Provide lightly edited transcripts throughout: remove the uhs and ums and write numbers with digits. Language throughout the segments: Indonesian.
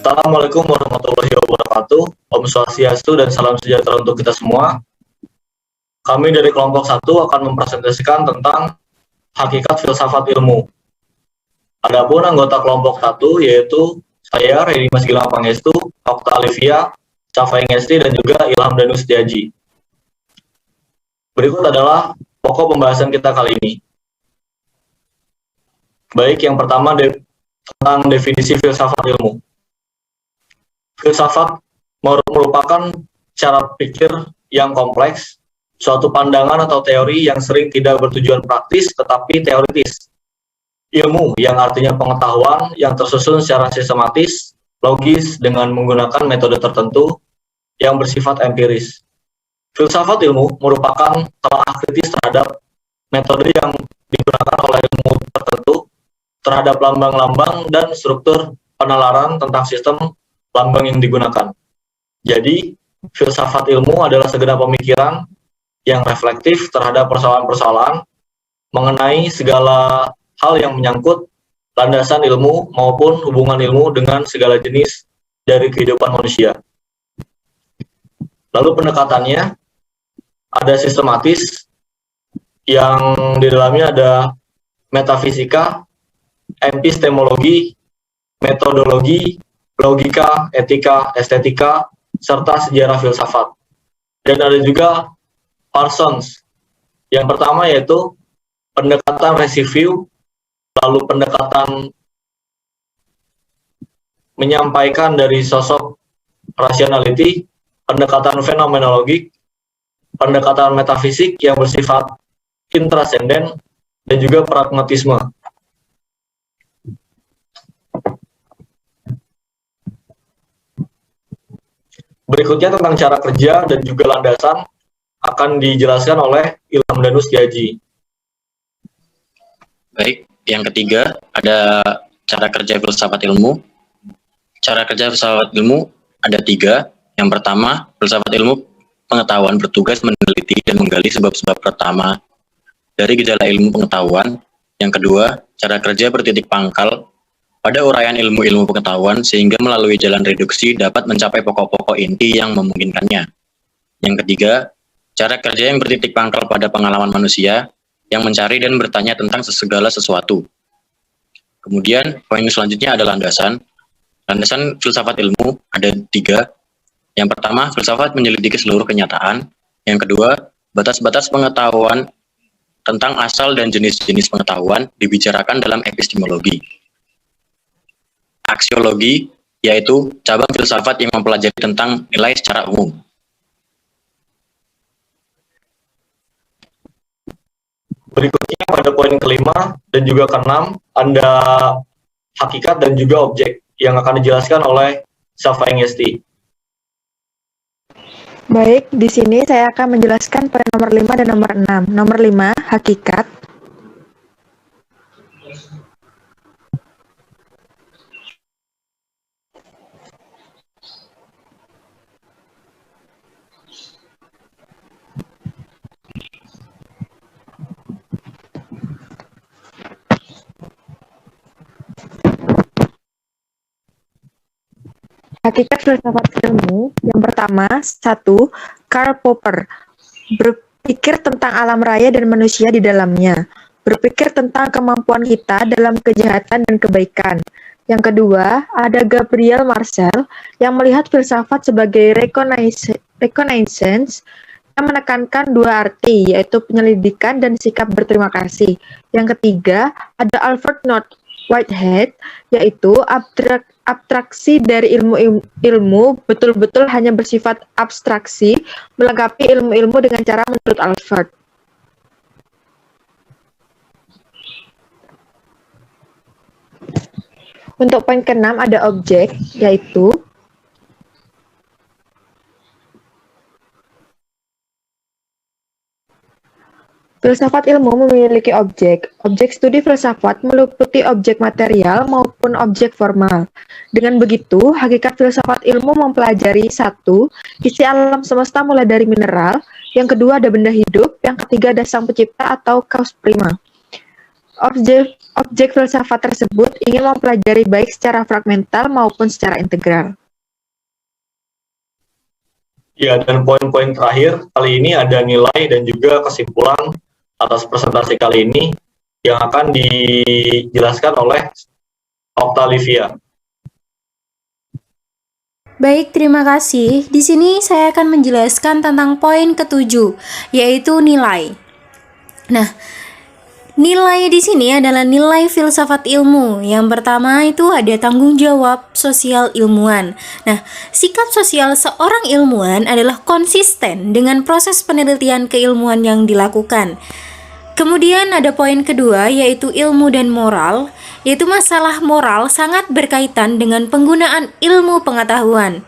Assalamualaikum warahmatullahi wabarakatuh. Om Swastiastu dan salam sejahtera untuk kita semua. Kami dari kelompok 1 akan mempresentasikan tentang hakikat filsafat ilmu. Adapun anggota kelompok 1 yaitu saya, Redi Mas Gilang Pangestu, Okta Alivia, Cafai Ngesti, dan juga Ilham Danus Setiaji. Berikut adalah pokok pembahasan kita kali ini. Baik, yang pertama tentang definisi filsafat ilmu. Filsafat merupakan cara pikir yang kompleks, suatu pandangan atau teori yang sering tidak bertujuan praktis tetapi teoritis. Ilmu yang artinya pengetahuan yang tersusun secara sistematis, logis dengan menggunakan metode tertentu yang bersifat empiris. Filsafat ilmu merupakan telah kritis terhadap metode yang digunakan oleh ilmu tertentu, terhadap lambang-lambang dan struktur penalaran tentang sistem lambang yang digunakan. Jadi, filsafat ilmu adalah segenap pemikiran yang reflektif terhadap persoalan-persoalan mengenai segala hal yang menyangkut landasan ilmu maupun hubungan ilmu dengan segala jenis dari kehidupan manusia. Lalu pendekatannya ada sistematis yang di dalamnya ada metafisika, epistemologi, metodologi, logika, etika, estetika, serta sejarah filsafat. Dan ada juga Parsons. Yang pertama yaitu pendekatan review, lalu pendekatan menyampaikan dari sosok rationality, pendekatan fenomenologik, pendekatan metafisik yang bersifat intrasenden, dan juga pragmatisme. Berikutnya tentang cara kerja dan juga landasan akan dijelaskan oleh Ilham Danus Setiaji. Baik, yang ketiga ada cara kerja filsafat ilmu. Cara kerja filsafat ilmu ada 3. Yang pertama, filsafat ilmu pengetahuan bertugas meneliti dan menggali sebab-sebab pertama dari gejala ilmu pengetahuan. Yang kedua, cara kerja bertitik pangkal pada uraian ilmu-ilmu pengetahuan sehingga melalui jalan reduksi dapat mencapai pokok-pokok inti yang memungkinkannya. Yang ketiga, cara kerja yang bertitik pangkal pada pengalaman manusia yang mencari dan bertanya tentang segala sesuatu. Kemudian, poin selanjutnya ada landasan. Landasan filsafat ilmu ada 3. Yang pertama, filsafat menyelidiki seluruh kenyataan. Yang kedua, batas-batas pengetahuan tentang asal dan jenis-jenis pengetahuan dibicarakan dalam epistemologi. Aksiologi, yaitu cabang filsafat yang mempelajari tentang nilai secara umum. Berikutnya pada poin kelima dan juga keenam ada hakikat dan juga objek yang akan dijelaskan oleh Cafai Ngesti. Baik, di sini saya akan menjelaskan poin nomor 5 dan nomor 6. Nomor 5, hakikat. Hakikat filsafat ilmu yang pertama, 1. Karl Popper, berpikir tentang alam raya dan manusia di dalamnya, berpikir tentang kemampuan kita dalam kejahatan dan kebaikan. Yang kedua, ada Gabriel Marcel yang melihat filsafat sebagai reconnaissance yang menekankan 2 arti, yaitu penyelidikan dan sikap berterima kasih. Yang ketiga, ada Alfred North Whitehead, yaitu abstraksi dari ilmu betul-betul hanya bersifat abstraksi, melengkapi ilmu-ilmu dengan cara menurut Alfred. Untuk poin ke-6 ada objek, yaitu filsafat ilmu memiliki objek. Objek studi filsafat meliputi objek material maupun objek formal. Dengan begitu, hakikat filsafat ilmu mempelajari 1. Isi alam semesta mulai dari mineral. Yang kedua ada benda hidup. Yang ketiga ada sang pencipta atau cause prima. Objek filsafat tersebut ingin mempelajari baik secara fragmental maupun secara integral. Ya, dan poin-poin terakhir kali ini ada nilai dan juga kesimpulan atas presentasi kali ini yang akan dijelaskan oleh Octavia. Baik, terima kasih. Di sini saya akan menjelaskan tentang poin ketujuh, yaitu nilai. Nah, nilai di sini adalah nilai filsafat ilmu. Yang pertama itu ada tanggung jawab sosial ilmuwan. Nah, sikap sosial seorang ilmuwan adalah konsisten dengan proses penelitian keilmuan yang dilakukan. Kemudian ada poin kedua, yaitu ilmu dan moral, yaitu masalah moral sangat berkaitan dengan penggunaan ilmu pengetahuan.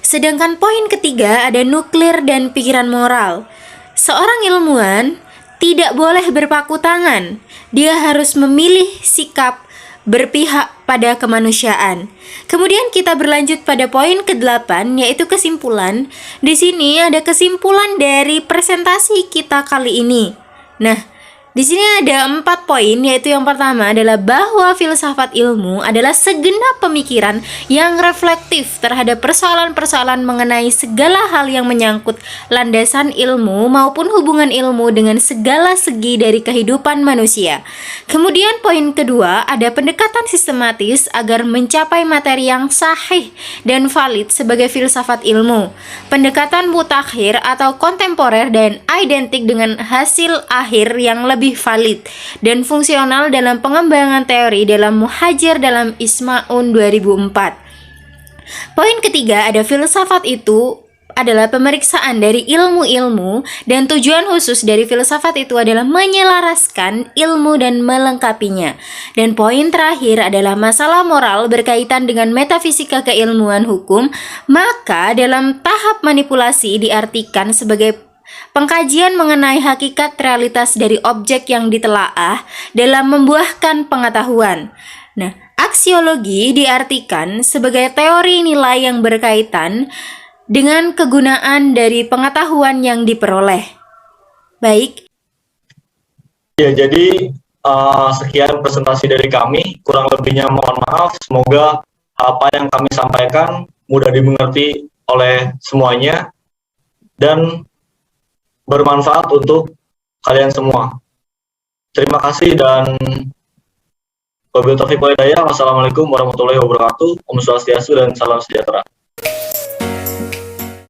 Sedangkan poin ketiga ada nuklir dan pikiran moral. Seorang ilmuwan tidak boleh berpaku tangan. Dia harus memilih sikap berpihak pada kemanusiaan. Kemudian kita berlanjut pada poin ke-8, yaitu kesimpulan. Di sini ada kesimpulan dari presentasi kita kali ini. Nah, di sini ada 4 poin, yaitu yang pertama adalah bahwa filsafat ilmu adalah segenap pemikiran yang reflektif terhadap persoalan-persoalan mengenai segala hal yang menyangkut landasan ilmu maupun hubungan ilmu dengan segala segi dari kehidupan manusia. Kemudian poin kedua ada pendekatan sistematis agar mencapai materi yang sahih dan valid sebagai filsafat ilmu. Pendekatan mutakhir atau kontemporer dan identik dengan hasil akhir yang lebih valid dan fungsional dalam pengembangan teori dalam Muhajir dalam Ismaun 2004. Poin ketiga ada filsafat itu adalah pemeriksaan dari ilmu-ilmu dan tujuan khusus dari filsafat itu adalah menyelaraskan ilmu dan melengkapinya. Dan poin terakhir adalah masalah moral berkaitan dengan metafisika keilmuan hukum, maka dalam tahap manipulasi diartikan sebagai pengkajian mengenai hakikat realitas dari objek yang ditelaah dalam membuahkan pengetahuan. Nah, aksiologi diartikan sebagai teori nilai yang berkaitan dengan kegunaan dari pengetahuan yang diperoleh. Baik. Ya, jadi sekian presentasi dari kami. Kurang lebihnya mohon maaf. Semoga apa yang kami sampaikan mudah dimengerti oleh semuanya dan bermanfaat untuk kalian semua. Terima kasih dan wabillahi taufiq wal hidayah. Wassalamualaikum warahmatullahi wabarakatuh. Om Swastiastu dan salam sejahtera.